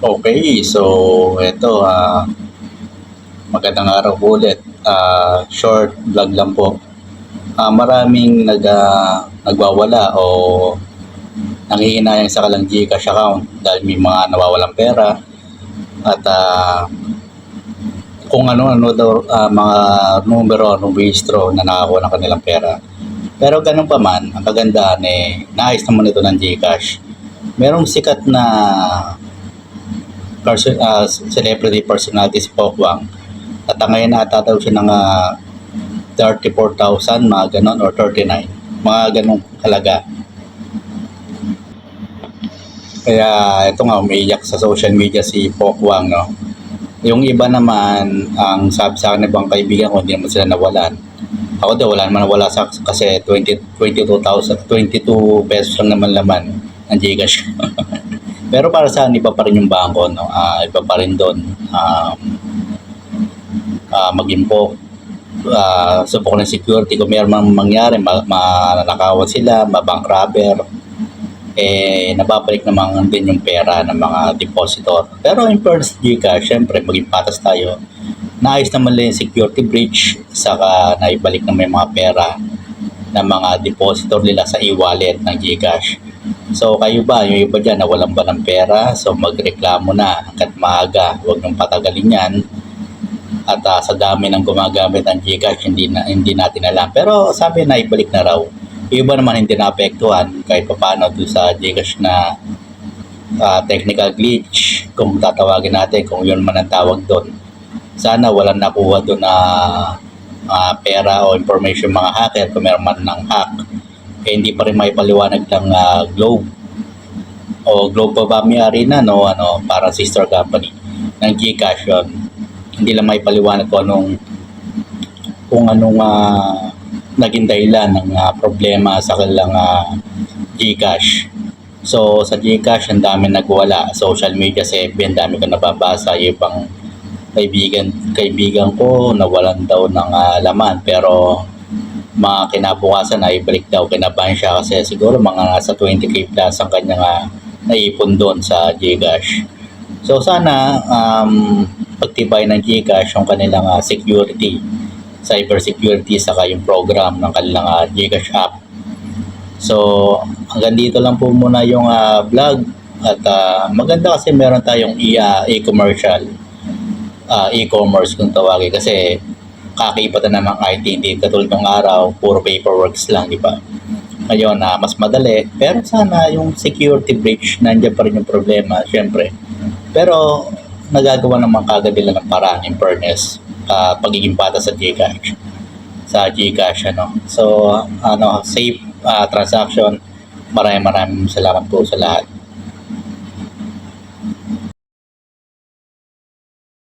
Okay, so eto, magandang araw po ulit. Short vlog lang po. Maraming nagwawala o nanghihinayang sa kalang GCash account dahil may mga nawawalang pera at kung ano-ano daw mga numero o bistro na nakakuha ng kanilang pera. Pero ganun pa man, ang kagandahan naayos naman ito ng GCash. Merong sikat na celebrity personality si Pokwang at ngayon ata daw siya ng 34,000 mga ganon or 39 mga ganong halaga. Kaya ito nga umiiyak sa social media si Pokwang, no. Yung iba naman ang sabi sa akin ng ibang kaibigan ko, hindi naman sila nawalan. Ako daw wala naman nawala sa kasi 22 pesos lang naman laman ang Gcash. Pero para sa iba pa rin yung bangko, no? Iba pa rin doon. Mag-impok. Subok ng security. Kung mayroon mangyari, manakawan sila, mabank robber, nababalik naman din yung pera ng mga depositor. Pero in first Gcash, syempre, maging patas tayo. Naayos naman lang yung security breach, saka naibalik naman yung mga pera ng mga depositor nila sa e-wallet ng Gcash. So kayo ba, yung iba dyan nawalan ba ng pera? So magreklamo na hanggat maaga, huwag nang patagalin yan. At sa dami ng gumagamit ng Gcash, hindi natin alam. Pero sabi na ibalik na raw. Yung iba naman hindi naapektuhan kahit paano doon sa Gcash na technical glitch, kung tatawagin natin, kung yun man ang tawag doon. Sana walang nakuha doon na pera o information mga hacker kung meron man ng hack. Hindi pa rin may paliwanag ng Globe o Globe pa ba may-ari na, no, para sister company ng Gcash yun. Hindi lang may paliwanag kung anong naging dahilan ng problema sa kanilang Gcash. So sa Gcash ang dami nagwala, social media sa FB ang dami ko nababasa, yung pang kaibigan ko nawalan daw ng laman, pero mga kinabukasan na ibalik daw, kinabahan siya kasi siguro mga nasa 20k plus ang kanyang naipon doon sa Gcash. So sana pagtibay ng Gcash yung kanilang security, cyber security, saka yung program ng kanilang Gcash app. So hanggang dito lang po muna yung vlog at maganda kasi meron tayong e-commercial, e-commerce kung tawagin, kasi kakipatan namang IT, hindi katulad ng araw, puro paperworks lang, di ba? Ngayon, mas madali, pero sana yung security breach, nandiyan pa rin yung problema, syempre. Pero, nagagawa naman kagad nila ng paraan, in fairness, pagiging bata sa Gcash. So, safe transaction. Maraming salamat po sa lahat.